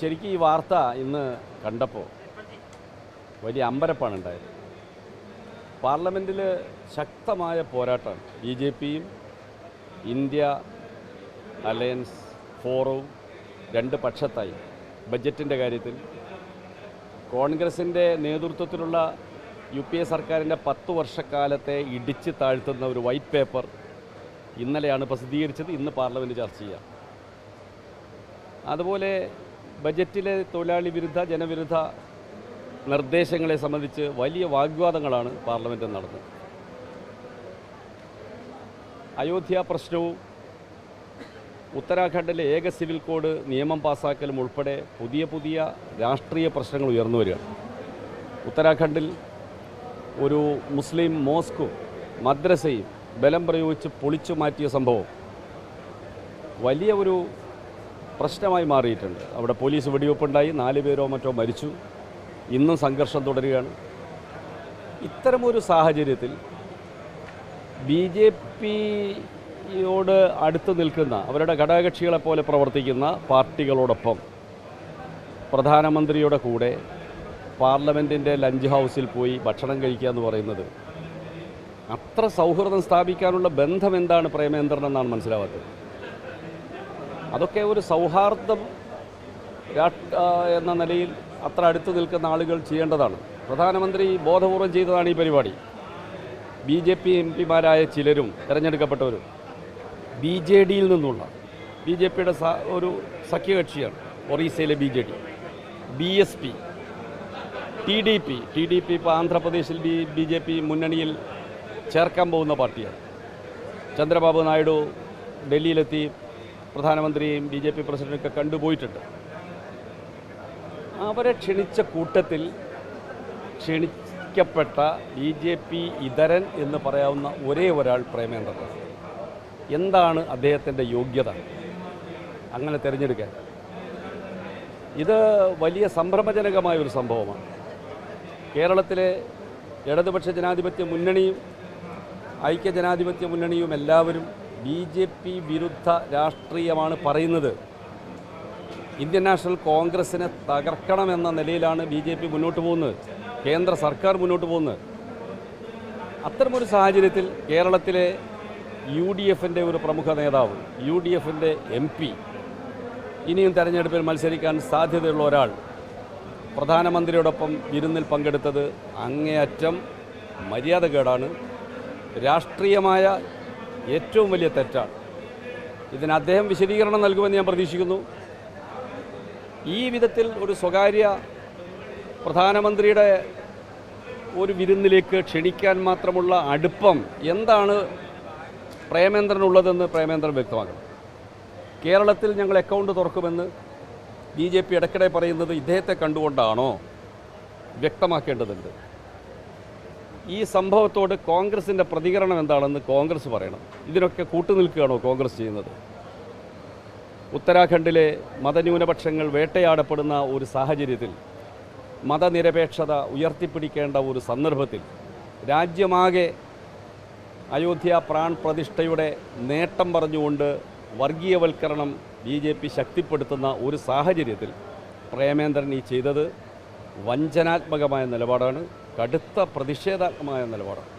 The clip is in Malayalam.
ശരിക്കും ഈ വാർത്ത ഇന്ന് കണ്ടപ്പോൾ വലിയ അമ്പരപ്പാണ് ഉണ്ടായത്. പാർലമെൻറ്റിൽ ശക്തമായ പോരാട്ടമാണ്. BJPയും ഇന്ത്യ അലയൻസ് ഫോറവും രണ്ട് പക്ഷത്തായി. ബഡ്ജറ്റിൻ്റെ കാര്യത്തിൽ കോൺഗ്രസിൻ്റെ നേതൃത്വത്തിലുള്ള UPA സർക്കാരിൻ്റെ 10 വർഷക്കാലത്തെ ഇടിച്ച് താഴ്ത്തുന്ന ഒരു വൈറ്റ് പേപ്പർ ഇന്നലെയാണ് പ്രസിദ്ധീകരിച്ചത്. ഇന്ന് പാർലമെൻറ്റ് ചർച്ച ചെയ്യാം. അതുപോലെ ബജറ്റിലെ തൊഴിലാളി വിരുദ്ധ ജനവിരുദ്ധ നിർദ്ദേശങ്ങളെ സംബന്ധിച്ച് വലിയ വാഗ്വാദങ്ങളാണ് പാർലമെൻറ്റിൽ നടന്നത്. അയോധ്യ പ്രശ്നവും ഉത്തരാഖണ്ഡിലെ ഏക സിവിൽ കോഡ് നിയമം പാസ്സാക്കലും ഉൾപ്പെടെ പുതിയ രാഷ്ട്രീയ പ്രശ്നങ്ങൾ ഉയർന്നു വരികയാണ്. ഉത്തരാഖണ്ഡിൽ ഒരു മുസ്ലിം മോസ്കും മദ്രസയും ബലം പ്രയോഗിച്ച് പൊളിച്ചു മാറ്റിയ സംഭവം വലിയ ഒരു പ്രശ്നമായി മാറിയിട്ടുണ്ട്. അവിടെ പോലീസ് വെടിവെപ്പുണ്ടായി, 4 പേരോ മറ്റോ മരിച്ചു. ഇന്നും സംഘർഷം തുടരുകയാണ്. ഇത്തരമൊരു സാഹചര്യത്തിൽ BJPയോട് അടുത്ത് നിൽക്കുന്ന അവരുടെ ഘടകകക്ഷികളെപ്പോലെ പ്രവർത്തിക്കുന്ന പാർട്ടികളോടൊപ്പം പ്രധാനമന്ത്രിയുടെ കൂടെ പാർലമെൻറ്റിൻ്റെ ലഞ്ച് ഹൗസിൽ പോയി ഭക്ഷണം കഴിക്കുക എന്ന് പറയുന്നത് അത്ര സൗഹൃദം സ്ഥാപിക്കാനുള്ള ബന്ധം എന്താണ് പ്രേമേന്ദ്രൻ എന്നാണ് മനസ്സിലാവാത്തത്. അതൊക്കെ ഒരു സൗഹാർദ്ദം എന്ന നിലയിൽ അത്ര അടുത്ത് നിൽക്കുന്ന ആളുകൾ ചെയ്യേണ്ടതാണ്. പ്രധാനമന്ത്രി ബോധപൂർവം ചെയ്തതാണ് ഈ പരിപാടി. BJP MPമാരായ ചിലരും തിരഞ്ഞെടുക്കപ്പെട്ടവരും BJDയിൽ നിന്നുള്ള BJPയുടെ ഒരു സഖ്യകക്ഷിയാണ്. ഒറീസയിലെ BJD, BSP, TDP ഇപ്പോൾ ആന്ധ്രാപ്രദേശിൽ BJP മുന്നണിയിൽ ചേർക്കാൻ പോകുന്ന പാർട്ടിയാണ്. ചന്ദ്രബാബു നായിഡു ഡൽഹിയിലെത്തി പ്രധാനമന്ത്രിയും BJP പ്രസിഡന്റൊക്കെ കണ്ടുപോയിട്ടുണ്ട്. അവരെ ക്ഷണിച്ച കൂട്ടത്തിൽ ക്ഷണിക്കപ്പെട്ട BJP ഇതരൻ എന്ന് പറയാവുന്ന ഒരേ ഒരാൾ പ്രേമേന്ദ്രൻ. എന്താണ് അദ്ദേഹത്തിൻ്റെ യോഗ്യത അങ്ങനെ തിരഞ്ഞെടുക്കാൻ? ഇത് വലിയ സംഭ്രമജനകമായ ഒരു സംഭവമാണ്. കേരളത്തിലെ ഇടതുപക്ഷ ജനാധിപത്യ മുന്നണിയും ഐക്യജനാധിപത്യ മുന്നണിയും എല്ലാവരും BJP വിരുദ്ധ രാഷ്ട്രീയമാണ് പറയുന്നത്. ഇന്ത്യൻ നാഷണൽ കോൺഗ്രസിനെ തകർക്കണമെന്ന നിലയിലാണ് BJP മുന്നോട്ട് പോകുന്നത്, കേന്ദ്ര സർക്കാർ മുന്നോട്ട് പോകുന്നത്. അത്തരമൊരു സാഹചര്യത്തിൽ കേരളത്തിലെ UDFൻ്റെ ഒരു പ്രമുഖ നേതാവ്, UDFൻ്റെ MP, ഇനിയും തെരഞ്ഞെടുപ്പിൽ മത്സരിക്കാൻ സാധ്യതയുള്ള ഒരാൾ പ്രധാനമന്ത്രിയോടൊപ്പം വിരുന്നിൽ പങ്കെടുത്തത് അങ്ങേയറ്റം മര്യാദകേടാണ്, രാഷ്ട്രീയമായ ഏറ്റവും വലിയ തെറ്റാണ്. ഇതിന് അദ്ദേഹം വിശദീകരണം നൽകുമെന്ന് ഞാൻ പ്രതീക്ഷിക്കുന്നു. ഈ വിധത്തിൽ ഒരു സ്വകാര്യ പ്രധാനമന്ത്രിയുടെ ഒരു വിരുന്നിലേക്ക് ക്ഷണിക്കാൻ മാത്രമുള്ള അടുപ്പം എന്താണ് പ്രേമേന്ദ്രനുള്ളതെന്ന് പ്രേമേന്ദ്രൻ വ്യക്തമാക്കണം. കേരളത്തിൽ ഞങ്ങൾ അക്കൗണ്ട് തുറക്കുമെന്ന് BJP ഇടയ്ക്കിടെ പറയുന്നത് ഇദ്ദേഹത്തെ കണ്ടുകൊണ്ടാണോ? വ്യക്തമാക്കേണ്ടതുണ്ട്. ഈ സംഭവത്തോട് കോൺഗ്രസിൻ്റെ പ്രതികരണം എന്താണെന്ന് കോൺഗ്രസ് പറയണം. ഇതിനൊക്കെ കൂട്ടുനിൽക്കുകയാണോ കോൺഗ്രസ് ചെയ്യുന്നത്? ഉത്തരാഖണ്ഡിലെ മതന്യൂനപക്ഷങ്ങൾ വേട്ടയാടപ്പെടുന്ന ഒരു സാഹചര്യത്തിൽ, മതനിരപേക്ഷത ഉയർത്തിപ്പിടിക്കേണ്ട ഒരു സന്ദർഭത്തിൽ, രാജ്യമാകെ അയോധ്യ പ്രാൺ പ്രതിഷ്ഠയുടെ നേട്ടം പറഞ്ഞുകൊണ്ട് വർഗീയവൽക്കരണം BJP ശക്തിപ്പെടുത്തുന്ന ഒരു സാഹചര്യത്തിൽ പ്രേമേന്ദ്രൻ ഈ ചെയ്തത് വഞ്ചനാത്മകമായ നിലപാടാണ്, കടുത്ത പ്രതിഷേധാത്മകമായ നിലപാടാണ്.